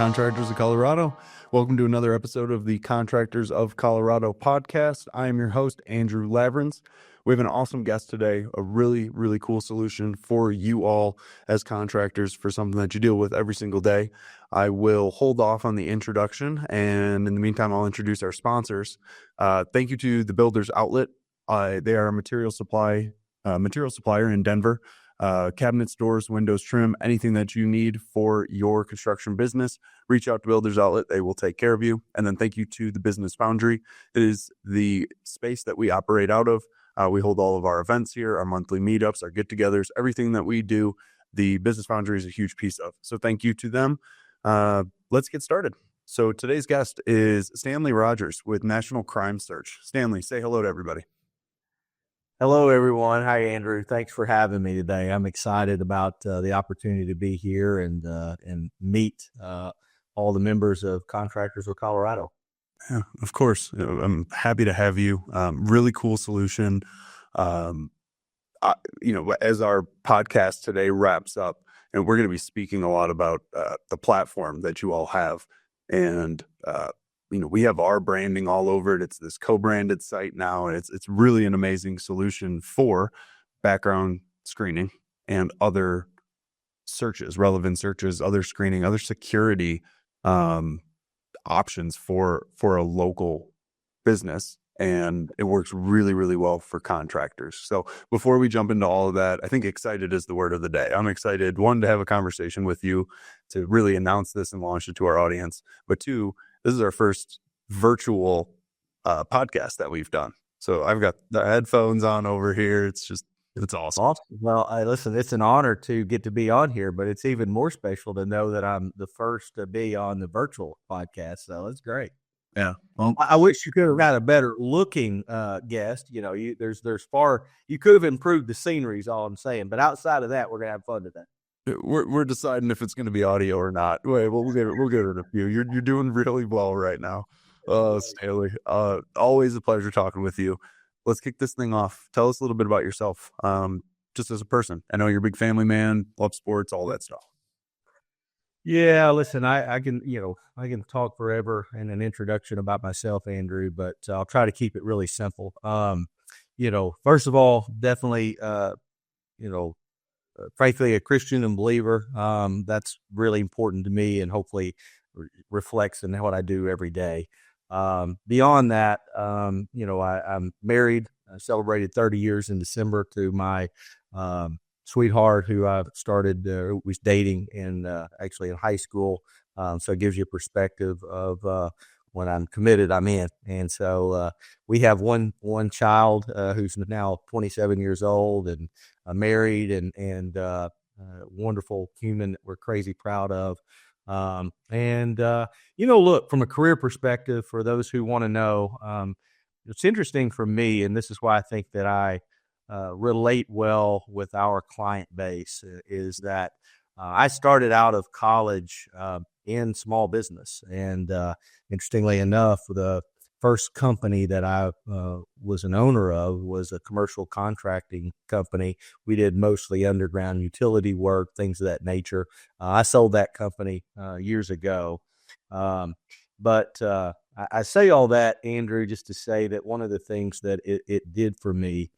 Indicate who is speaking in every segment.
Speaker 1: Contractors of Colorado. Welcome to another episode of the Contractors of Colorado Podcast. I am your host, Andrew Lavrins. We have an awesome guest today, a really, really cool solution for you all as contractors for something that you deal with every single day. I will hold off on the introduction, and in the meantime, I'll introduce our sponsors. Thank you to the Builders Outlet. They are a material supplier in Denver. Cabinets, doors, windows, trim, anything that you need for your construction business, reach out to Builders Outlet. They will take care of you. And then thank you to the Business Foundry. It is the space that we operate out of. We hold all of our events here, our monthly meetups, our get-togethers, everything that we do. The Business Foundry is a huge piece of. So thank you to them. Let's get started. So today's guest is Stanley Rogers with National Crime Search. Stanley, say hello to everybody.
Speaker 2: Hello, everyone. Hi, Andrew. Thanks for having me today. I'm excited about the opportunity to be here and meet all the members of Contractors of Colorado.
Speaker 1: Yeah, of course. I'm happy to have you. Really cool solution. As our podcast today wraps up, and we're going to be speaking a lot about the platform that you all have. And, we have our branding all over it. It's this co-branded site now, and it's really an amazing solution for background screening and other searches, relevant searches, other screening, other security options for a local business. And it works really, really well for contractors. So before we jump into all of that, I think excited is the word of the day. I'm excited, one, to have a conversation with you to really announce this and launch it to our audience. But two, this is our first virtual podcast that we've done. So I've got the headphones on over here. It's awesome.
Speaker 2: Well, listen, it's an honor to get to be on here, but it's even more special to know that I'm the first to be on the virtual podcast. So it's great.
Speaker 1: Yeah.
Speaker 2: Well, I wish you could have got a better looking guest. You could have improved the scenery is all I'm saying. But outside of that, we're going to have fun today.
Speaker 1: We're deciding if it's going to be audio or not. Wait, we'll give it a few. You're doing really well right now. Stanley, always a pleasure talking with you. Let's kick this thing off. Tell us a little bit about yourself, just as a person. I know you're a big family man, love sports, all that stuff.
Speaker 2: Yeah, listen, I can talk forever in an introduction about myself, Andrew, but I'll try to keep it really simple. First of all, definitely, frankly, a Christian and believer. That's really important to me and hopefully reflects in what I do every day. Beyond that, I'm married. I celebrated 30 years in December to my sweetheart, who I was dating actually in high school. So it gives you a perspective of when I'm committed, I'm in. And so we have one child who's now 27 years old and married and wonderful human that we're crazy proud of. Look, from a career perspective, for those who want to know, it's interesting for me, and this is why I think that I relate well with our client base, is that I started out of college in small business. And interestingly enough, the first company that I was an owner of was a commercial contracting company. We did mostly underground utility work, things of that nature. I sold that company years ago. But I say all that, Andrew, just to say that one of the things that it did for me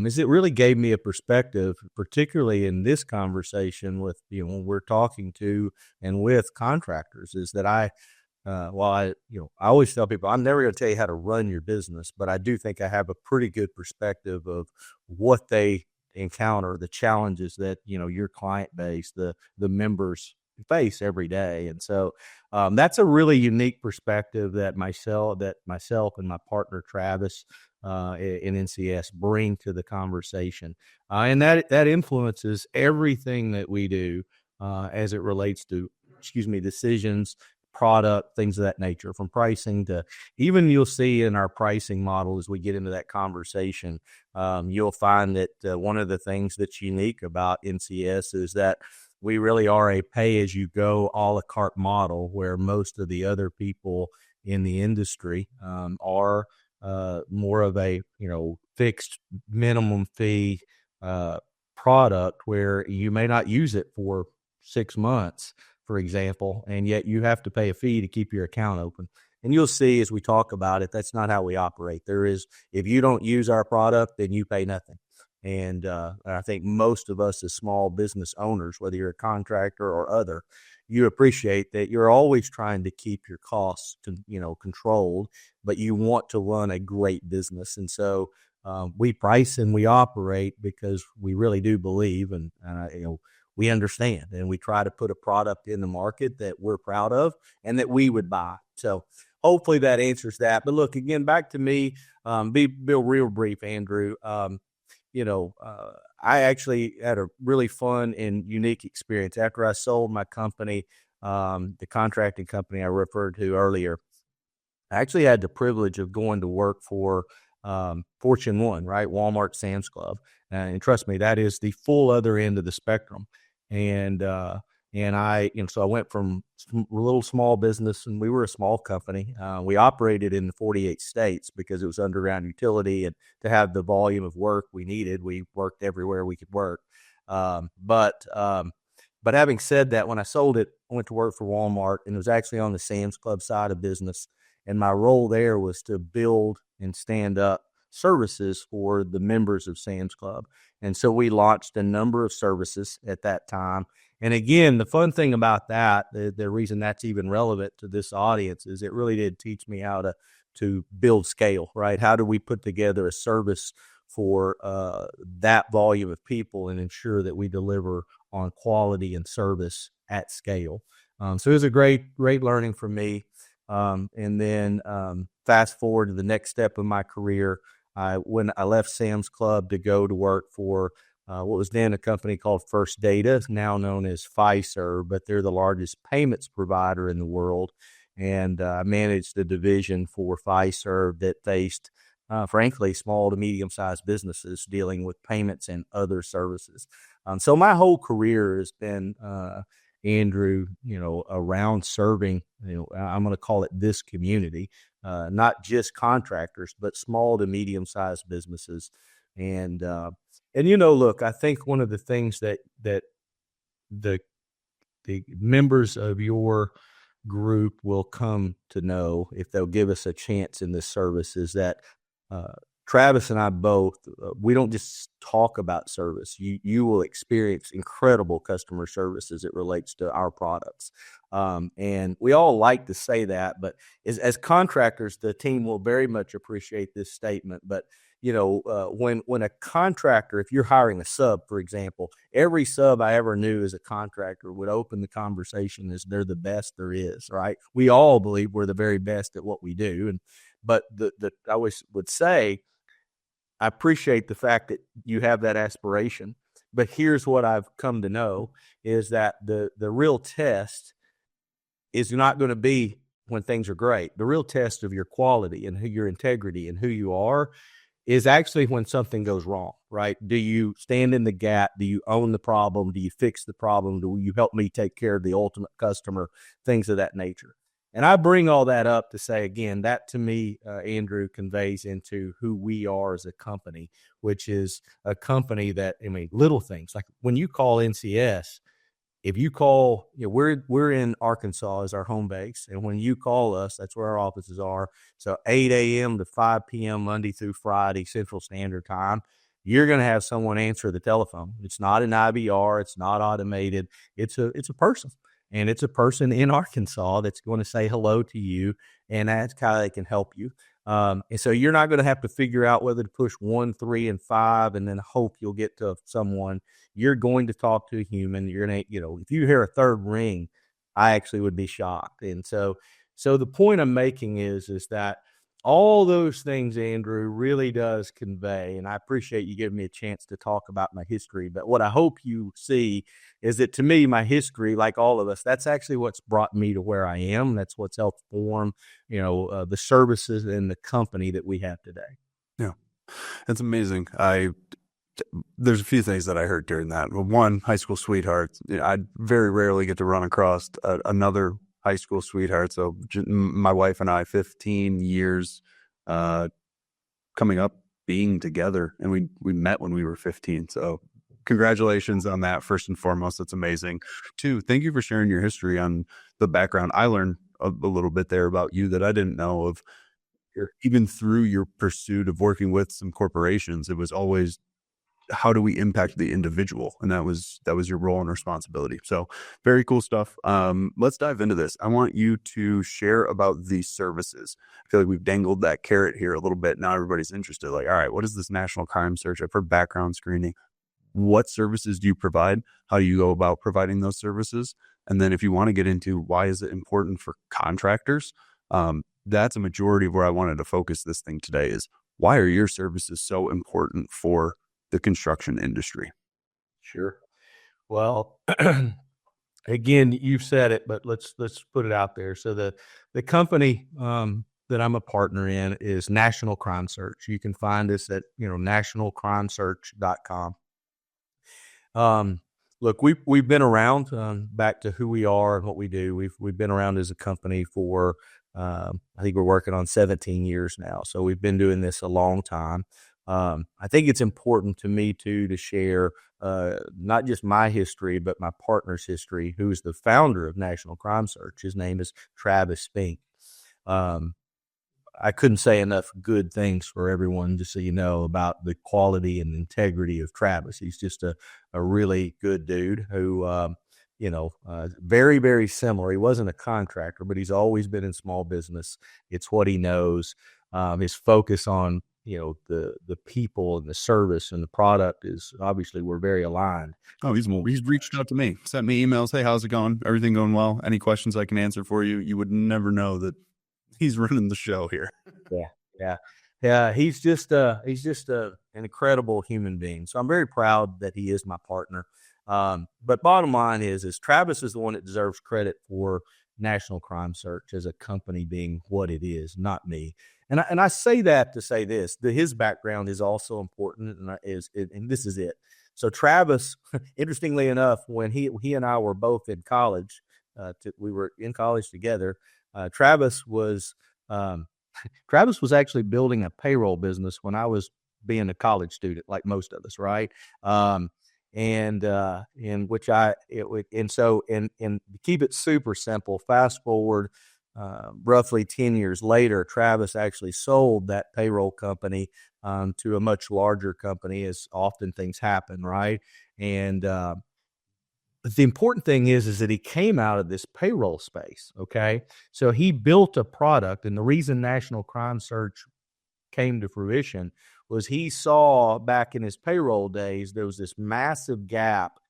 Speaker 2: is it really gave me a perspective, particularly in this conversation with, when we're talking to and with contractors, is that I always tell people, I'm never going to tell you how to run your business, but I do think I have a pretty good perspective of what they encounter, the challenges that, your client base, the members face every day. And so that's a really unique perspective that myself and my partner, Travis, in NCS bring to the conversation. And that influences everything that we do as it relates to, decisions, product, things of that nature, from pricing to even you'll see in our pricing model as we get into that conversation, you'll find that one of the things that's unique about NCS is that we really are a pay-as-you-go a la carte model, where most of the other people in the industry are more of a fixed minimum fee product, where you may not use it for 6 months for example, and yet you have to pay a fee to keep your account open. And you'll see as we talk about it, that's not how we operate. If you don't use our product, then you pay nothing. And I think most of us as small business owners, whether you're a contractor or other, you appreciate that you're always trying to keep your costs, controlled, but you want to run a great business. And so we price and we operate because we really do believe, and we understand, and we try to put a product in the market that we're proud of and that we would buy. So hopefully that answers that. But look, again, back to me, be real brief, Andrew. I actually had a really fun and unique experience after I sold my company, the contracting company I referred to earlier. I actually had the privilege of going to work for Fortune 1, right? Walmart, Sam's Club. And trust me, that is the full other end of the spectrum. And so I went from a little small business, and we were a small company. We operated in 48 states because it was underground utility, and to have the volume of work we needed, we worked everywhere we could work. But having said that, when I sold it, I went to work for Walmart, and it was actually on the Sam's Club side of business. And my role there was to build and stand up services for the members of Sam's Club. And so we launched a number of services at that time. And again, the fun thing about that, the reason that's even relevant to this audience, is it really did teach me how to build scale, right? How do we put together a service for that volume of people and ensure that we deliver on quality and service at scale? So it was a great learning for me. And then fast forward to the next step of my career, when I left Sam's Club to go to work for what was then a company called First Data, now known as Fiserv, but they're the largest payments provider in the world. And I managed the division for Fiserv that faced, frankly, small to medium-sized businesses dealing with payments and other services. So my whole career has been, Andrew, around serving, I'm going to call it this community, not just contractors, but small to medium-sized businesses. And look, I think one of the things that the members of your group will come to know if they'll give us a chance in this service is that Travis and I both, we don't just talk about service. You will experience incredible customer service as it relates to our products. And we all like to say that, but as contractors, the team will very much appreciate this statement. But when a contractor, if you're hiring a sub, for example, every sub I ever knew as a contractor would open the conversation as they're the best there is, right? We all believe we're the very best at what we do. But I always would say, I appreciate the fact that you have that aspiration, but here's what I've come to know is that the real test is not going to be when things are great. The real test of your quality and your integrity and who you are is actually when something goes wrong, right? Do you stand in the gap? Do you own the problem? Do you fix the problem? Do you help me take care of the ultimate customer? Things of that nature. And I bring all that up to say, again, that to me, Andrew, conveys into who we are as a company, which is a company that, little things like when you call NCS, if you call, we're in Arkansas as our home base. And when you call us, that's where our offices are. So 8 a.m. to 5 p.m. Monday through Friday, Central Standard Time, you're going to have someone answer the telephone. It's not an IVR. It's not automated. It's a person. And it's a person in Arkansas that's going to say hello to you, and that's how they can help you. And so you're not going to have to figure out whether to push 1, 3, and 5 and then hope you'll get to someone. You're going to talk to a human. You're going to, if you hear a third ring, I actually would be shocked. And so the point I'm making is that all those things, Andrew, really does convey, and I appreciate you giving me a chance to talk about my history. But what I hope you see is that to me, my history, like all of us, that's actually what's brought me to where I am. That's what's helped form, the services and the company that we have today.
Speaker 1: Yeah, that's amazing. There's a few things that I heard during that. One, high school sweethearts. I very rarely get to run across another high school sweetheart. So my wife and I, 15 years coming up being together, and we met when we were 15. So congratulations on that. First and foremost, that's amazing. Two, thank you for sharing your history on the background. I learned a little bit there about you that I didn't know of. Even through your pursuit of working with some corporations, it was always, how do we impact the individual? And that was your role and responsibility. So very cool stuff. Let's dive into this. I want you to share about these services. I feel like we've dangled that carrot here a little bit. Now everybody's interested. Like, all right, what is this national crime search? I've heard background screening. What services do you provide? How do you go about providing those services? And then if you want to get into why is it important for contractors, that's a majority of where I wanted to focus this thing today is, why are your services so important for the construction industry?
Speaker 2: Sure. Well, again, you've said it, but let's put it out there. So the company that I'm a partner in is National Crime Search. You can find us at nationalcrimesearch.com. Look, we've been around. Back to who we are and what we do. We've been around as a company for I think we're working on 17 years now. So we've been doing this a long time. I think it's important to me too to share not just my history, but my partner's history, who is the founder of National Crime Search. His name is Travis Spink. I couldn't say enough good things for everyone, just so you know, about the quality and integrity of Travis. He's just a really good dude who, very, very similar. He wasn't a contractor, but he's always been in small business. It's what he knows. His focus on, the people and the service and the product is obviously we're very aligned.
Speaker 1: Oh, he's reached out to me, sent me emails. Hey, how's it going? Everything going well? Any questions I can answer for you? You would never know that he's running the show here.
Speaker 2: Yeah. He's just an incredible human being. So I'm very proud that he is my partner. But bottom line is Travis is the one that deserves credit for National Crime Search as a company being what it is, not me. And I say that to say this, that his background is also important, and this is it. So Travis, interestingly enough, when he and I were both in college, we were in college together. Travis was actually building a payroll business when I was being a college student, like most of us, right? To keep it super simple, fast forward roughly 10 years later, Travis actually sold that payroll company to a much larger company, as often things happen, right? And but the important thing is that he came out of this payroll space, okay? So he built a product, and the reason National Crime Search came to fruition was he saw back in his payroll days, there was this massive gap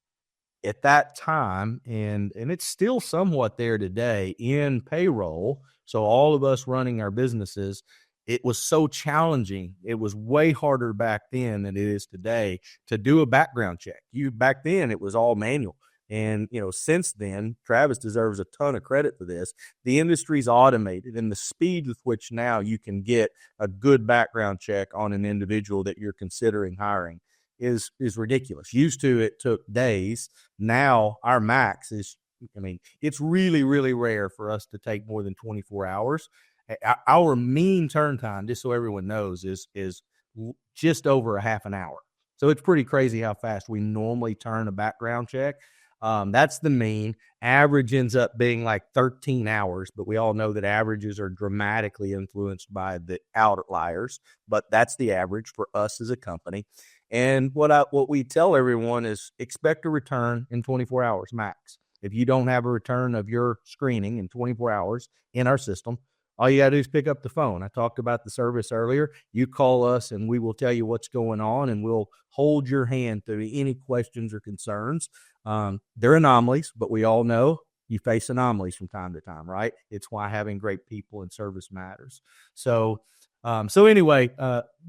Speaker 2: at that time, and it's still somewhat there today in payroll. So all of us running our businesses, it was so challenging. It was way harder back then than it is today to do a background check. Back then it was all manual. And, since then, Travis deserves a ton of credit for this. The industry's automated, and the speed with which now you can get a good background check on an individual that you're considering hiring is ridiculous. Used to, it took days. Now our max is, it's really, really rare for us to take more than 24 hours. Our mean turn time, just so everyone knows, is just over a half an hour. So it's pretty crazy how fast we normally turn a background check. That's the mean. Average ends up being like 13 hours, but we all know that averages are dramatically influenced by the outliers, but that's the average for us as a company. And what we tell everyone is expect a return in 24 hours max. If you don't have a return of your screening in 24 hours in our system, all you got to do is pick up the phone. I talked about the service earlier. You call us and we will tell you what's going on, and we'll hold your hand through any questions or concerns. They're anomalies, but we all know you face anomalies from time to time, right? It's why having great people in service matters. So anyway,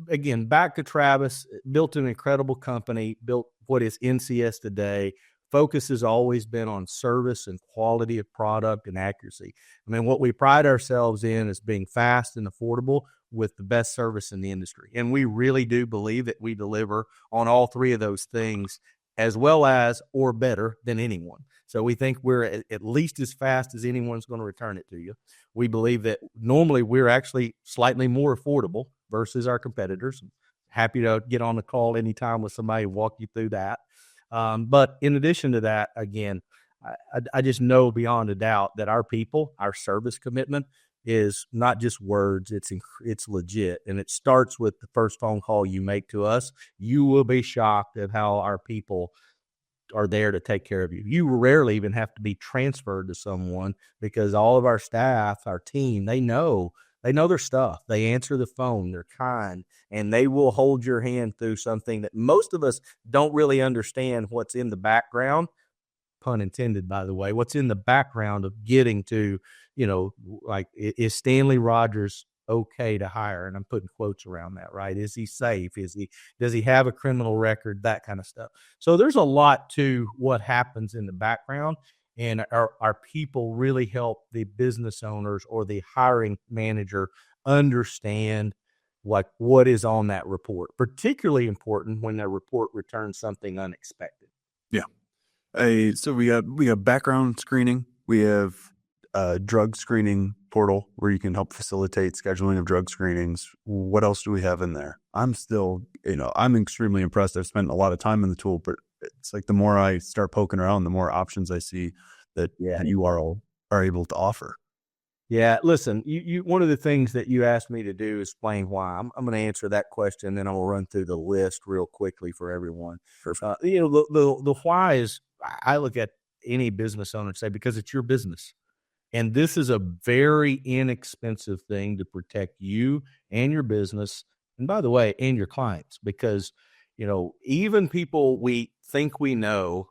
Speaker 2: again, back to Travis, built an incredible company, built what is NCS today. Focus has always been on service and quality of product and accuracy. What we pride ourselves in is being fast and affordable with the best service in the industry. And we really do believe that we deliver on all three of those things as well as or better than anyone. So we think we're at least as fast as anyone's going to return it to you. We believe that normally we're actually slightly more affordable versus our competitors. Happy to get on the call anytime with somebody and walk you through that. But in addition to that, again, I just know beyond a doubt that our people, our service commitment is not just words, it's legit. And it starts with the first phone call you make to us. You will be shocked at how our people are there to take care of you. You rarely even have to be transferred to someone because all of our staff, our team, they know their stuff. They answer the phone, they're kind, and they will hold your hand through something that most of us don't really understand what's in the background, pun intended, by the way, what's in the background of getting to, like, is Stanley Rogers okay to hire? And I'm putting quotes around that, right? Is he safe? Does he have a criminal record? That kind of stuff. So there's a lot to what happens in the background, and our people really help the business owners or the hiring manager understand what is on that report, particularly important when that report returns something unexpected.
Speaker 1: Yeah. So we got background screening. We have a drug screening portal where you can help facilitate scheduling of drug screenings. What else do we have in there? I'm still, I'm extremely impressed. I've spent a lot of time in the tool, but it's like the more I start poking around, the more options I see that you are able to offer.
Speaker 2: Yeah, listen, you one of the things that you asked me to do is explain why. I'm going to answer that question, then I'm going to run through the list real quickly for everyone. The why is, I look at any business owner and say, because it's your business. And this is a very inexpensive thing to protect you and your business. And by the way, and your clients, because, even people we think we know,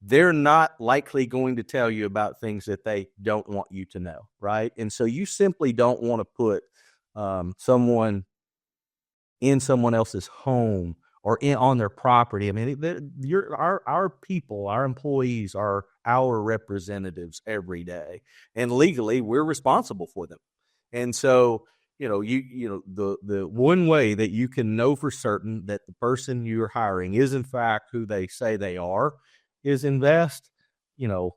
Speaker 2: they're not likely going to tell you about things that they don't want you to know, right? And so you simply don't want to put someone in someone else's home or on their property. I mean, our people, our employees are our representatives every day, and legally we're responsible for them. And so, the one way that you can know for certain that the person you're hiring is in fact who they say they are is invest, a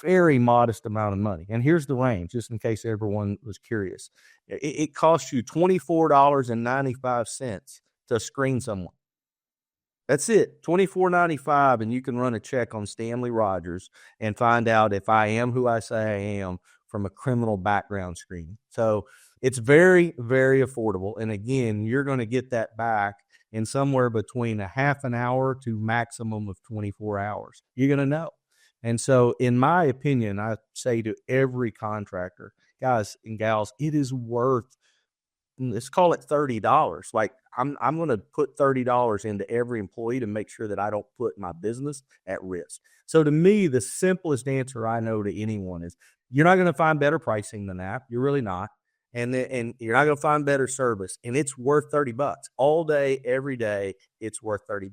Speaker 2: very modest amount of money. And here's the range, just in case everyone was curious. It costs you $24.95 to screen someone. That's it, $24.95, and you can run a check on Stanley Rogers and find out if I am who I say I am from a criminal background screening. So it's very, very affordable. And again, you're going to get that back in somewhere between a half an hour to maximum of 24 hours. You're going to know. And so in my opinion, I say to every contractor, guys and gals, it is worth, let's call it $30. Like I'm going to put $30 into every employee to make sure that I don't put my business at risk. So to me, the simplest answer I know to anyone is you're not going to find better pricing than that. You're really not. And you're not going to find better service, and it's worth $30 all day, every day. It's worth $30.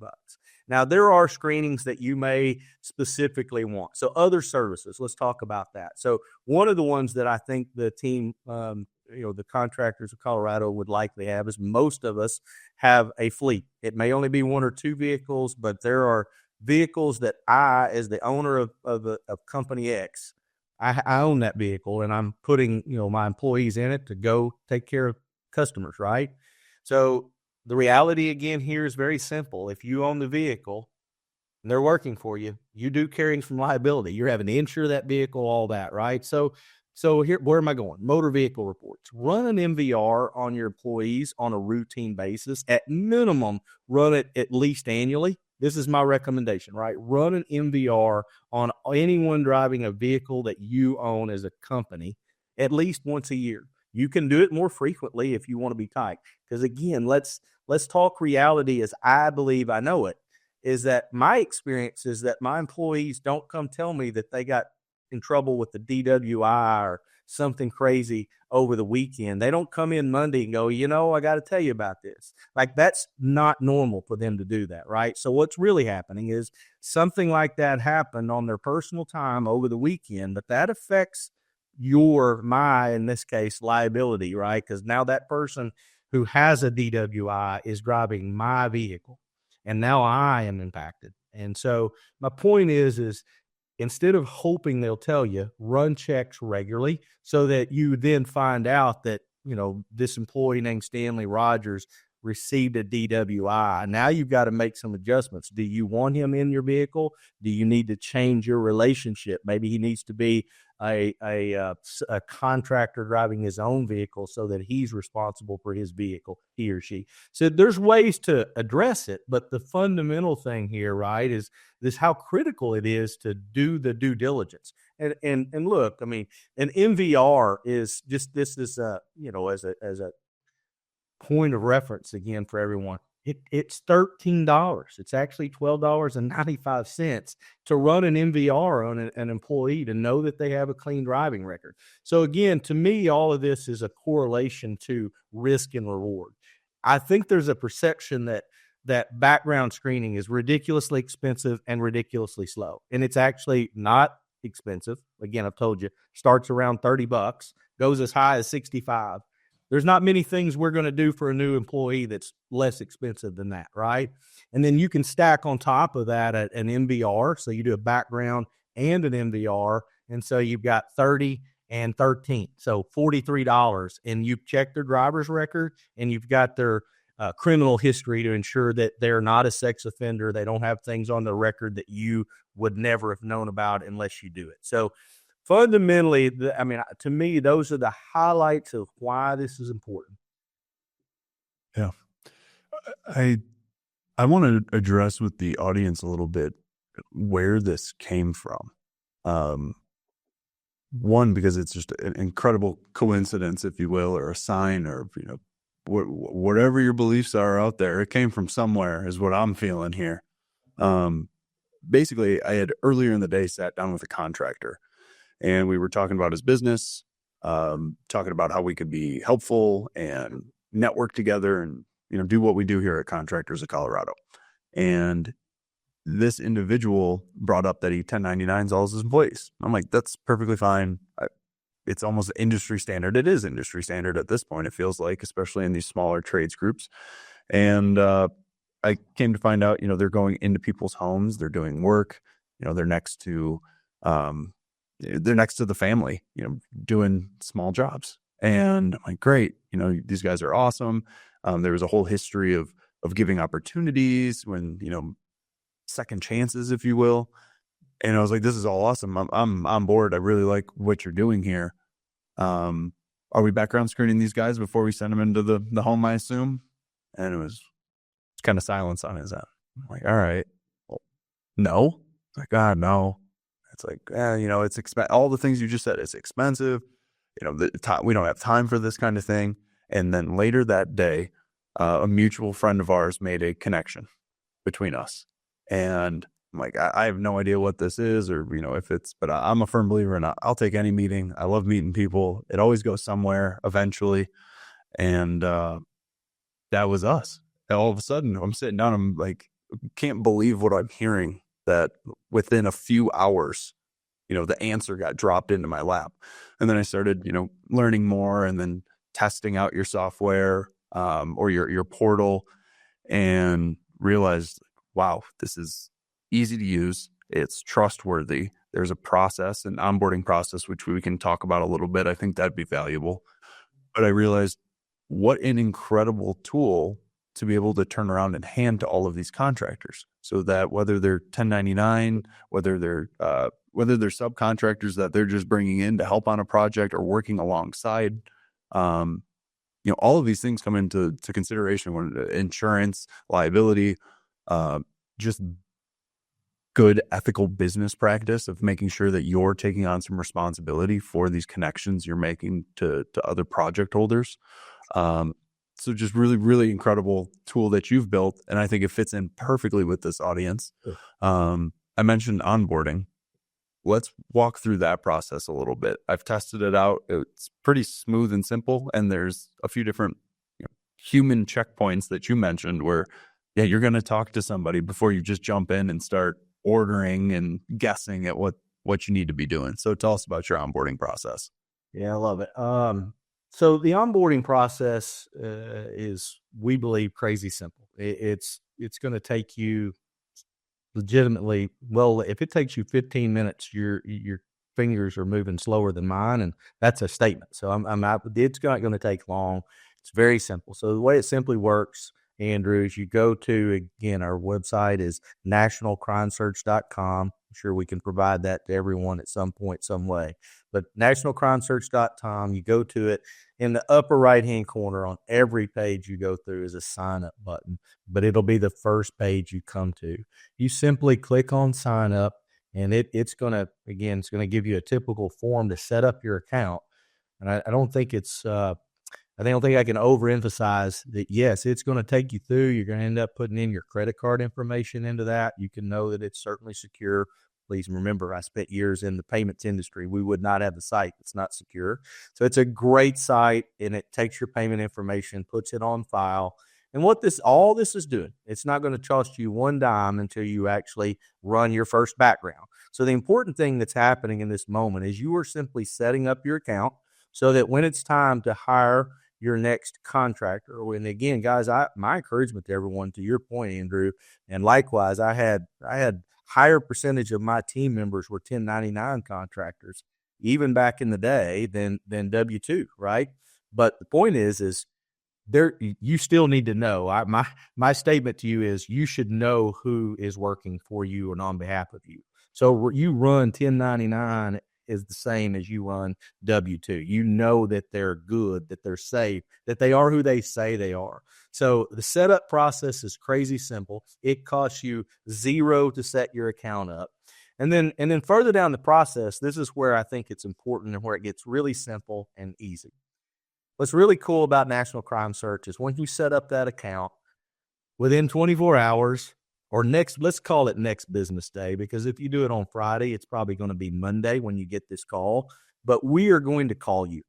Speaker 2: Now, there are screenings that you may specifically want. So other services, let's talk about that. So one of the ones that I think the team, the Contractors of Colorado would likely have is most of us have a fleet. It may only be one or two vehicles, but there are vehicles that I, as the owner of Company X, I own that vehicle, and I'm putting, my employees in it to go take care of customers, right? So the reality again here is very simple. If you own the vehicle and they're working for you, you do carry some liability. You're having to insure that vehicle, all that, right? So here, where am I going? Motor vehicle reports. Run an MVR on your employees on a routine basis. At minimum, run it at least annually. This is my recommendation, right? Run an MVR on anyone driving a vehicle that you own as a company at least once a year. You can do it more frequently if you want to be tight. Because again, let's talk reality as I believe I know it, is that my experience is that my employees don't come tell me that they got in trouble with the DWI or something crazy over the weekend. They don't come in Monday and go, I got to tell you about this. Like, that's not normal for them to do that, right? So what's really happening is something like that happened on their personal time over the weekend, but that affects in this case, liability, right? Because now that person who has a DWI is driving my vehicle, and now I am impacted. And so my point is instead of hoping they'll tell you, run checks regularly so that you then find out that, this employee named Stanley Rogers received a DWI. Now you've got to make some adjustments. Do you want him in your vehicle? Do you need to change your relationship? Maybe he needs to be a contractor driving his own vehicle so that he's responsible for his vehicle, he or she. So there's ways to address it, but the fundamental thing here, right, is this: how critical it is to do the due diligence. And look, I mean, an MVR is just, this is as a point of reference again for everyone. It's $13. It's actually $12.95 to run an MVR on an employee, to know that they have a clean driving record. So again, to me, all of this is a correlation to risk and reward. I think there's a perception that background screening is ridiculously expensive and ridiculously slow, and it's actually not expensive. Again, I've told you, starts around $30, goes as high as $65. There's not many things we're going to do for a new employee that's less expensive than that, right? And then you can stack on top of that an MVR. So you do a background and an MVR. And so you've got 30 and 13. So $43. And you've checked their driver's record, and you've got their criminal history to ensure that they're not a sex offender. They don't have things on their record that you would never have known about unless you do it. So fundamentally, to me, those are the highlights of why this is important.
Speaker 1: Yeah. I want to address with the audience a little bit where this came from. One, because it's just an incredible coincidence, if you will, or a sign, or, whatever your beliefs are out there, it came from somewhere is what I'm feeling here. Basically, I had earlier in the day sat down with a contractor, and we were talking about his business, talking about how we could be helpful and network together and, do what we do here at Contractors of Colorado. And this individual brought up that he 1099s all his employees. I'm like, that's perfectly fine. It's almost industry standard. It is industry standard at this point, it feels like, especially in these smaller trades groups. And I came to find out, they're going into people's homes, they're doing work, they're next to the family, doing small jobs. And I'm like, great, these guys are awesome. There was a whole history of giving opportunities, when, second chances, if you will. And I was like, this is all awesome. I'm on board. I really like what you're doing here. Are we background screening these guys before we send them into the home, I assume? And it was kind of silence on his end. I'm like, all right, well, no. It's like, God, no. It's like, it's all the things you just said. It's expensive. We don't have time for this kind of thing. And then later that day, a mutual friend of ours made a connection between us. And I'm like, I have no idea what this is, or, but I'm a firm believer in I'll take any meeting. I love meeting people. It always goes somewhere eventually. And that was us. And all of a sudden, I'm sitting down. I'm like, can't believe what I'm hearing, that within a few hours, the answer got dropped into my lap. And then I started, learning more, and then testing out your software, or your portal, and realized, wow, this is easy to use. It's trustworthy. There's a process, an onboarding process, which we can talk about a little bit. I think that'd be valuable. But I realized what an incredible tool to be able to turn around and hand to all of these contractors, so that whether they're 1099, whether they're subcontractors that they're just bringing in to help on a project, or working alongside, all of these things come into consideration when insurance, liability, just good ethical business practice of making sure that you're taking on some responsibility for these connections you're making to other project holders. So just really, really incredible tool that you've built. And I think it fits in perfectly with this audience. I mentioned onboarding. Let's walk through that process a little bit. I've tested it out. It's pretty smooth and simple. And there's a few different human checkpoints that you mentioned where, you're going to talk to somebody before you just jump in and start ordering and guessing at what you need to be doing. So tell us about your onboarding process.
Speaker 2: Yeah, I love it. So the onboarding process is, we believe, crazy simple. It's going to take you legitimately, well, if it takes you 15 minutes, your fingers are moving slower than mine, and that's a statement. So it's not going to take long. It's very simple. So the way it simply works, Andrew, is you go to, again, our website is nationalcrimesearch.com. I'm sure we can provide that to everyone at some point, some way. But nationalcrimesearch.com, you go to it. In the upper right-hand corner on every page you go through is a sign-up button, but it'll be the first page you come to. You simply click on sign up, and it's going to give you a typical form to set up your account. And I don't think I don't think I can overemphasize that. Yes, it's going to take you through. You're going to end up putting in your credit card information into that. You can know that it's certainly secure. Please remember, I spent years in the payments industry. We would not have a site that's not secure. So it's a great site, and it takes your payment information, puts it on file. And what all this is doing, it's not going to cost you one dime until you actually run your first background. So the important thing that's happening in this moment is you are simply setting up your account so that when it's time to hire your next contractor. And again, guys, my encouragement to everyone, to your point, Andrew, and likewise, I had higher percentage of my team members were 1099 contractors, even back in the day, than W-2, right? But the point is there, you still need to know. My statement to you is you should know who is working for you and on behalf of you. So you run 1099 is the same as you run W-2. You know that they're good, that they're safe, that they are who they say they are. So the setup process is crazy simple. It costs you $0 to set your account up. And then further down the process, this is where I think it's important and where it gets really simple and easy. What's really cool about National Crime Search is when you set up that account, within 24 hours, or let's call it next business day, because if you do it on Friday, it's probably going to be Monday when you get this call. But we are going to call you,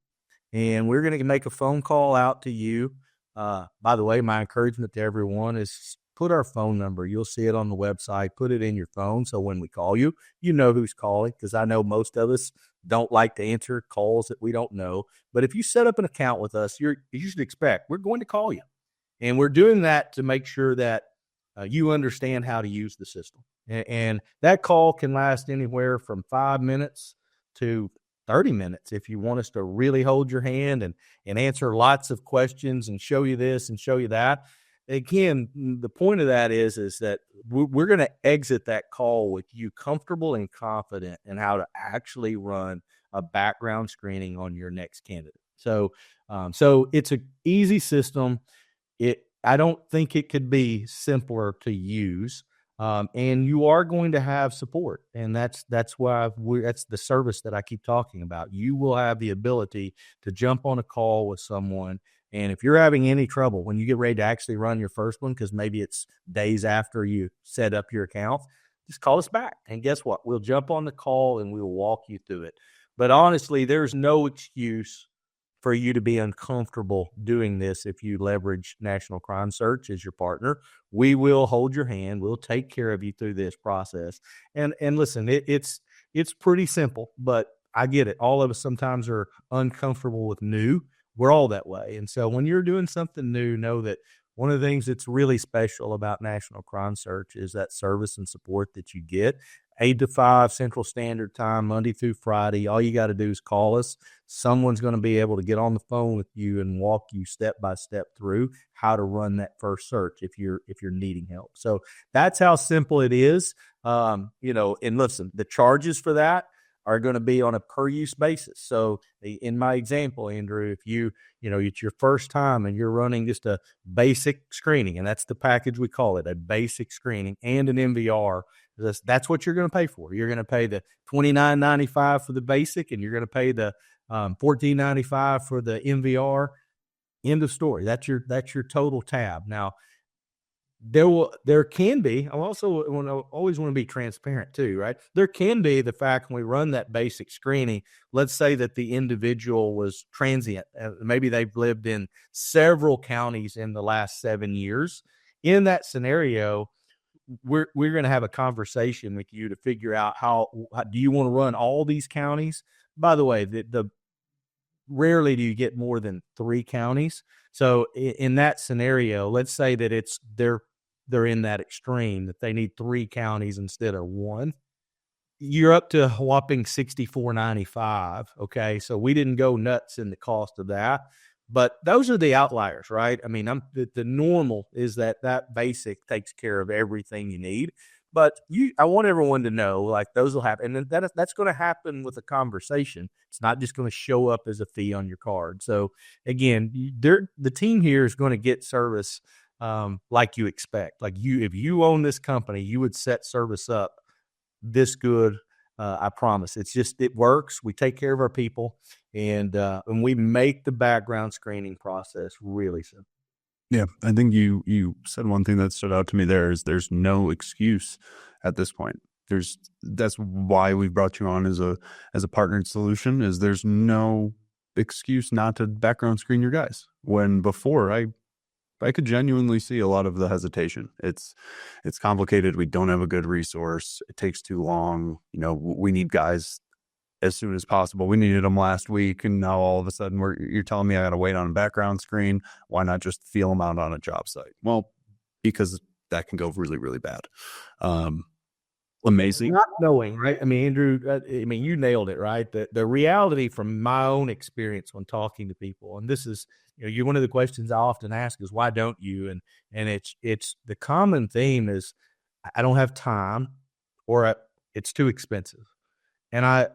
Speaker 2: and we're going to make a phone call out to you. By the way, my encouragement to everyone is put our phone number. You'll see it on the website. Put it in your phone so when we call you, you know who's calling, because I know most of us don't like to answer calls that we don't know. But if you set up an account with us, you should expect we're going to call you. And we're doing that to make sure that you understand how to use the system. And that call can last anywhere from 5 minutes to 30 minutes if you want us to really hold your hand and answer lots of questions and show you this and show you that. Again, the point of that is that we're going to exit that call with you comfortable and confident in how to actually run a background screening on your next candidate. So it's an easy system. I don't think it could be simpler to use. And you are going to have support. And that's why that's the service that I keep talking about. You will have the ability to jump on a call with someone. And if you're having any trouble when you get ready to actually run your first one, because maybe it's days after you set up your account, just call us back. And guess what? We'll jump on the call and we'll walk you through it. But honestly, there's no excuse for you to be uncomfortable doing this if you leverage National Crime Search as your partner. We will hold your hand. We'll take care of you through this process. And listen, it's pretty simple, but I get it. All of us sometimes are uncomfortable with new. We're all that way. And so when you're doing something new, know that one of the things that's really special about National Crime Search is that service and support that you get. 8 to 5 Central Standard Time, Monday through Friday. All you got to do is call us. Someone's going to be able to get on the phone with you and walk you step by step through how to run that first search if you're needing help. So that's how simple it is. And listen, the charges for that are going to be on a per use basis. So in my example, Andrew, if it's your first time and you're running just a basic screening, and that's the package we call it, a basic screening and an MVR, that's what you're going to pay for. You're going to pay the $29.95 for the basic, and you're going to pay the $14.95 for the MVR. End of story. That's your total tab. Now, there can be. I always want to be transparent too, right? There can be the fact when we run that basic screening, let's say that the individual was transient. Maybe they've lived in several counties in the last 7 years. In that scenario, we're going to have a conversation with you to figure out how do you want to run all these counties. By the way, the rarely do you get more than 3 counties. So in that scenario, let's say that they're in that extreme that they need 3 counties instead of 1. You're up to a whopping $64.95. Okay, so we didn't go nuts in the cost of that. But those are the outliers, right? I mean, the normal is that basic takes care of everything you need. But I want everyone to know, like, those will happen, and that's going to happen with a conversation. It's not just going to show up as a fee on your card. So again, the team here is going to get service like you expect. Like if you own this company, you would set service up this good. I promise. It works. We take care of our people, and we make the background screening process really simple.
Speaker 1: Yeah, I think you said one thing that stood out to me there is there's no excuse at this point. That's why we brought you on as a partnered solution, is there's no excuse not to background screen your guys. When before I could genuinely see a lot of the hesitation. It's complicated. We don't have a good resource. It takes too long. We need guys as soon as possible. We needed them last week, and now all of a sudden you're telling me I got to wait on a background screen. Why not just feel them out on a job site? Well, because that can go really, really bad. Amazing.
Speaker 2: Not knowing, right? I mean, Andrew, you nailed it, right? The reality from my own experience when talking to people, and this is, one of the questions I often ask is, why don't you? And it's the common theme is, I don't have time, or it's too expensive. And I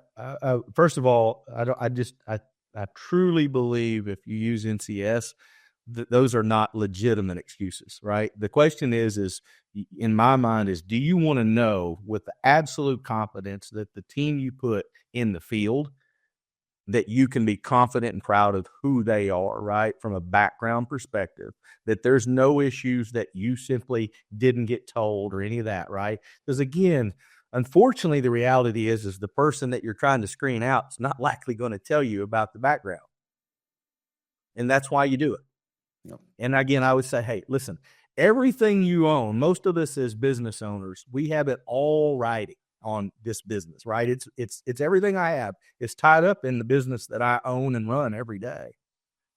Speaker 2: first of all, I truly believe if you use NCS, those are not legitimate excuses, right? The question is in my mind is, do you want to know with the absolute confidence that the team you put in the field, that you can be confident and proud of who they are, right? From a background perspective, that there's no issues that you simply didn't get told or any of that, right? Because again, unfortunately, the reality is the person that you're trying to screen out is not likely going to tell you about the background. And that's why you do it. Yep. And again, I would say, hey, listen, everything you own, most of us as business owners, we have it all riding on this business, right? It's everything I have is tied up in the business that I own and run every day.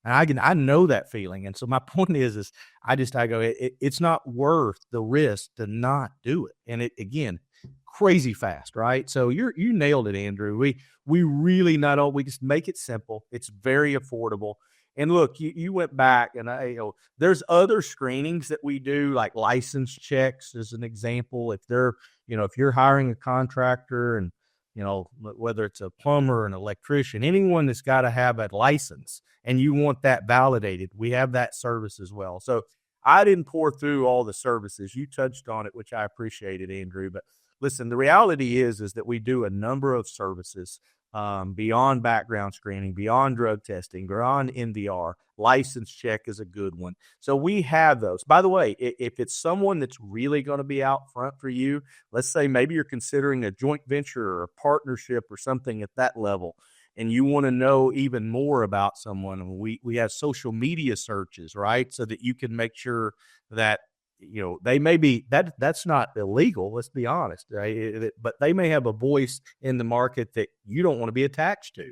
Speaker 2: And I know that feeling. And so my point is I go, it's not worth the risk to not do it. And it, again, crazy fast, right? So you nailed it, Andrew. We really we just make it simple. It's very affordable. And look, you went back, and there's other screenings that we do, like license checks as an example. If if you're hiring a contractor, and whether it's a plumber, an electrician, anyone that's got to have a license, and you want that validated, we have that service as well. So I didn't pour through all the services. You touched on it, which I appreciated, Andrew. But listen, the reality is that we do a number of services beyond background screening, beyond drug testing, beyond NVR. License check is a good one. So we have those. By the way, if it's someone that's really going to be out front for you, let's say maybe you're considering a joint venture or a partnership or something at that level, and you want to know even more about someone, we have social media searches, right? So that you can make sure that they may be that's not illegal. Let's be honest, right? But they may have a voice in the market that you don't want to be attached to.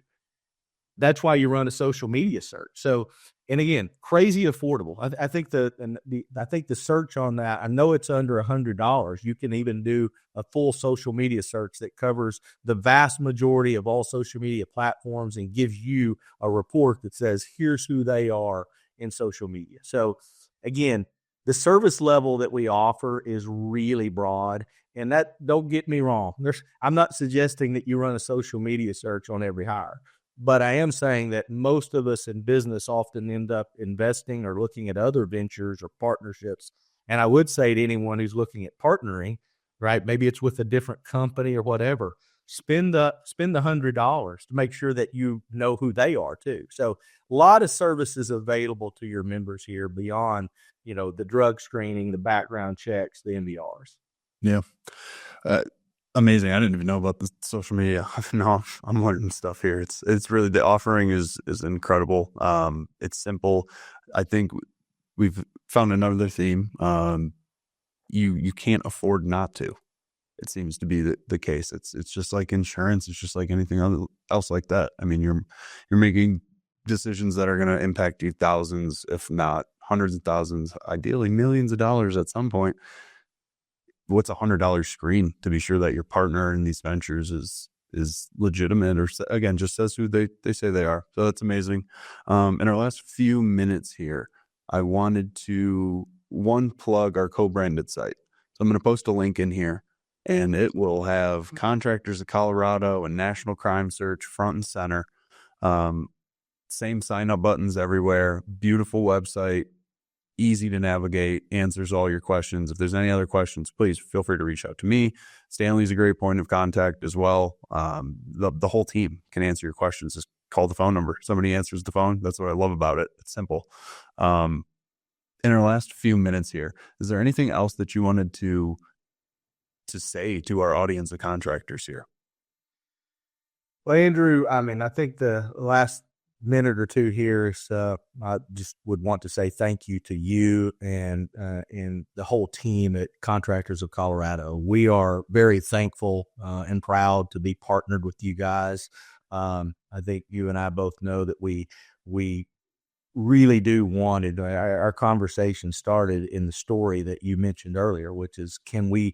Speaker 2: That's why you run a social media search. So, and again, crazy affordable. I think the search on that, I know it's under $100. You can even do a full social media search that covers the vast majority of all social media platforms and gives you a report that says, here's who they are in social media. So again, the service level that we offer is really broad, and that, don't get me wrong, I'm not suggesting that you run a social media search on every hire, but I am saying that most of us in business often end up investing or looking at other ventures or partnerships. And I would say to anyone who's looking at partnering, right, maybe it's with a different company or whatever, spend the $100 to make sure that you know who they are too. So a lot of services available to your members here beyond the drug screening, the background checks, the MVRs.
Speaker 1: Yeah. Amazing. I didn't even know about the social media. No, I'm learning stuff here. It's really, the offering is incredible. It's simple. I think we've found another theme. You can't afford not to. It seems to be the case. It's just like insurance. It's just like anything else like that. I mean, you're making decisions that are going to impact you thousands, if not hundreds of thousands, ideally millions of dollars at some point. What's $100 screen to be sure that your partner in these ventures is is legitimate or again, just says who they say they are. So that's amazing. In our last few minutes here, I wanted to plug our co-branded site. So I'm going to post a link in here, and it will have Contractors of Colorado and National Crime Search front and center. Same sign up buttons everywhere. Beautiful website, easy to navigate, answers all your questions. If there's any other questions, please feel free to reach out to me. Stanley's a great point of contact as well. The whole team can answer your questions. Just call the phone number. Somebody answers the phone. That's what I love about it. It's simple. In our last few minutes here, is there anything else that you wanted to say to our audience of contractors here?
Speaker 2: Well, Andrew, I mean, I think the last minute or two here is I just would want to say thank you to you and the whole team at Contractors of Colorado. We are very thankful and proud to be partnered with you guys. I think you and I both know that we really do wanted. Our conversation started in the story that you mentioned earlier, which is can we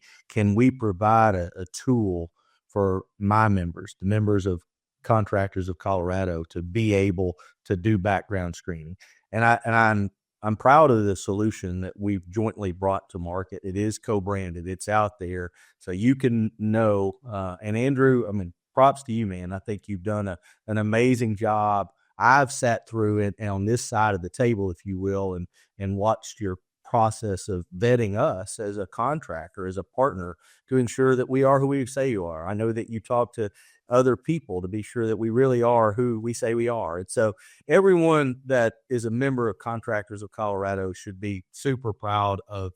Speaker 2: provide a tool for my members, the members of Contractors of Colorado, to be able to do background screening. And I'm proud of the solution that we've jointly brought to market. It is co-branded. It's out there, so you can know. And Andrew, I mean, props to you, man. I think you've done an amazing job. I've sat through it on this side of the table, if you will, and watched your process of vetting us as a contractor, as a partner, to ensure that we are who we say you are. I know that you talk to other people to be sure that we really are who we say we are. And so everyone that is a member of Contractors of Colorado should be super proud of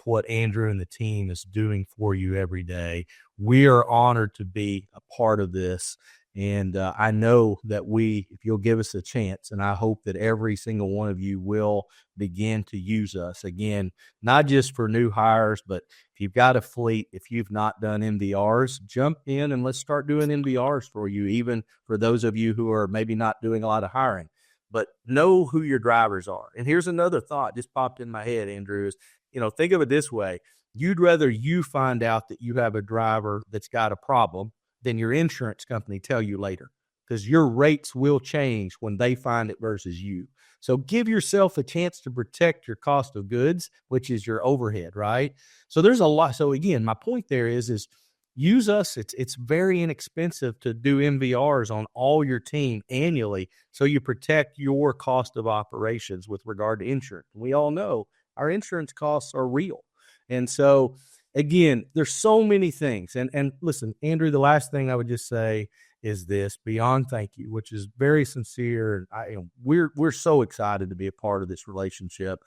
Speaker 2: what Andrew and the team is doing for you every day. We are honored to be a part of this. And I know that if you'll give us a chance, and I hope that every single one of you will begin to use us again, not just for new hires, but if you've got a fleet, if you've not done MVRs, jump in and let's start doing MVRs for you, even for those of you who are maybe not doing a lot of hiring. But know who your drivers are. And here's another thought just popped in my head, Andrew, is, think of it this way. You'd rather you find out that you have a driver that's got a problem than your insurance company tell you later, because your rates will change when they find it versus you. So give yourself a chance to protect your cost of goods, which is your overhead, right? So there's a lot. So again, my point there is use us. It's very inexpensive to do MVRs on all your team annually, so you protect your cost of operations with regard to insurance. We all know our insurance costs are real. And so again, there's so many things. And listen, Andrew, the last thing I would just say is this: beyond thank you, which is very sincere. And we're so excited to be a part of this relationship.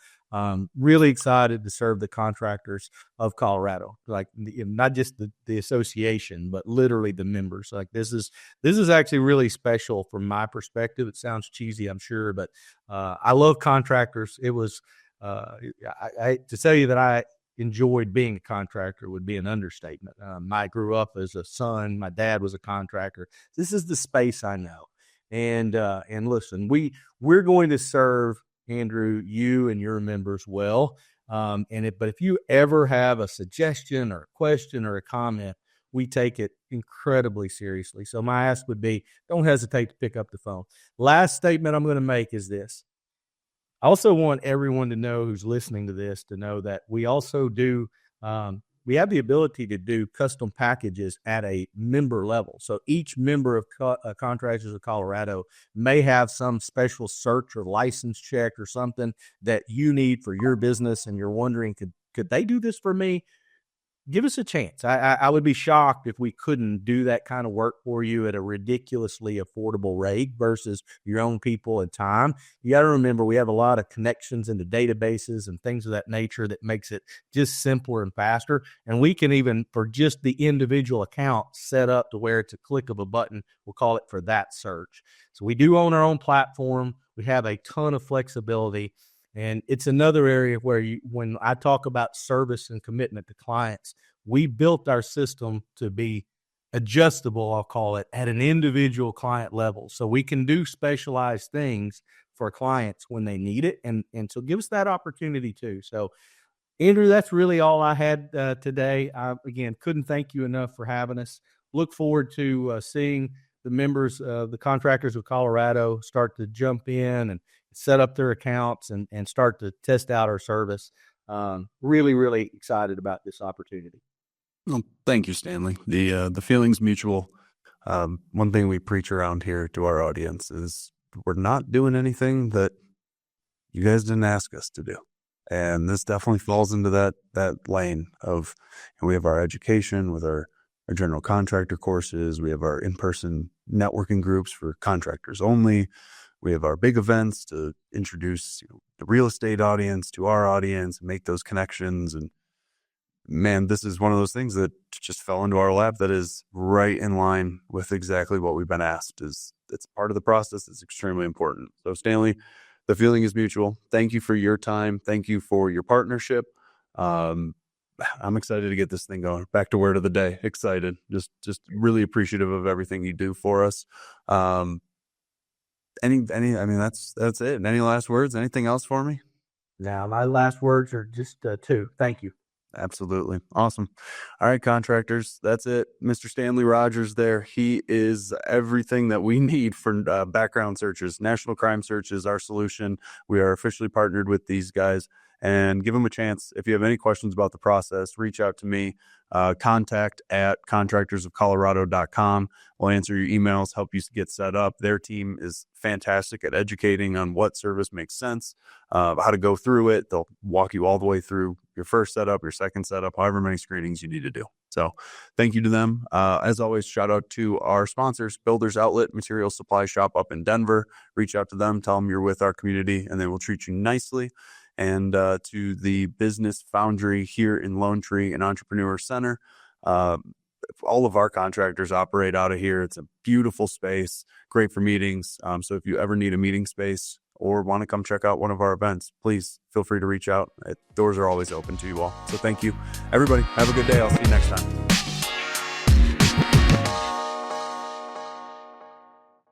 Speaker 2: Really excited to serve the Contractors of Colorado, like not just the association, but literally the members. Like this is actually really special from my perspective. It sounds cheesy, I'm sure, but I love contractors. It was to tell you that I enjoyed being a contractor would be an understatement. I grew up as a son. My dad was a contractor. This is the space I know. And listen, we're going to serve, Andrew, you and your members well. But if you ever have a suggestion or a question or a comment, we take it incredibly seriously. So my ask would be, don't hesitate to pick up the phone. Last statement I'm going to make is this. I also want everyone to know who's listening to this to know that we also do, we have the ability to do custom packages at a member level. So each member of Contractors of Colorado may have some special search or license check or something that you need for your business, and you're wondering, could they do this for me? Give us a chance. I would be shocked if we couldn't do that kind of work for you at a ridiculously affordable rate versus your own people and time. You got to remember, we have a lot of connections into databases and things of that nature that makes it just simpler and faster. And we can even, for just the individual account, set up to where it's a click of a button. We'll call it for that search. So we do own our own platform. We have a ton of flexibility. And it's another area where when I talk about service and commitment to clients, we built our system to be adjustable, I'll call it, at an individual client level. So we can do specialized things for clients when they need it. And so give us that opportunity too. So Andrew, that's really all I had today. I, again, couldn't thank you enough for having us. look forward to seeing the members of the Contractors of Colorado start to jump in and set up their accounts and start to test out our service. Really, really excited about this opportunity.
Speaker 1: Well, thank you, Stanley. The feeling's mutual. One thing we preach around here to our audience is we're not doing anything that you guys didn't ask us to do. And this definitely falls into that lane of, we have our education with our general contractor courses. We have our in-person networking groups for contractors only. We have our big events to introduce the real estate audience to our audience and make those connections. And man, this is one of those things that just fell into our lap that is right in line with exactly what we've been asked. It's part of the process. It's extremely important. So Stanley, the feeling is mutual. Thank you for your time. Thank you for your partnership. I'm excited to get this thing going. Back to word of the day. Excited. Just really appreciative of everything you do for us. I mean, that's it. Any last words? Anything else for me?
Speaker 2: Now, my last words are just two. Thank you.
Speaker 1: Absolutely. Awesome. All right, contractors, that's it. Mr. Stanley Rogers there. He is everything that we need for background searches. National crime search is our solution. We are officially partnered with these guys, and give them a chance. If you have any questions about the process, reach out to me. Contact at contractorsofcolorado.com. We'll answer your emails, help you get set up. Their team is fantastic at educating on what service makes sense, how to go through it. They'll walk you all the way through your first setup, your second setup, however many screenings you need to do. So thank you to them. As always, shout out to our sponsors, Builders Outlet Material Supply Shop up in Denver. Reach out to them, tell them you're with our community, and they will treat you nicely. And to the Business Foundry here in Lone Tree and Entrepreneur Center. All of our contractors operate out of here. It's a beautiful space, great for meetings. So if you ever need a meeting space or want to come check out one of our events, please feel free to reach out. Doors are always open to you all. So thank you, everybody. Have a good day. I'll see you next time.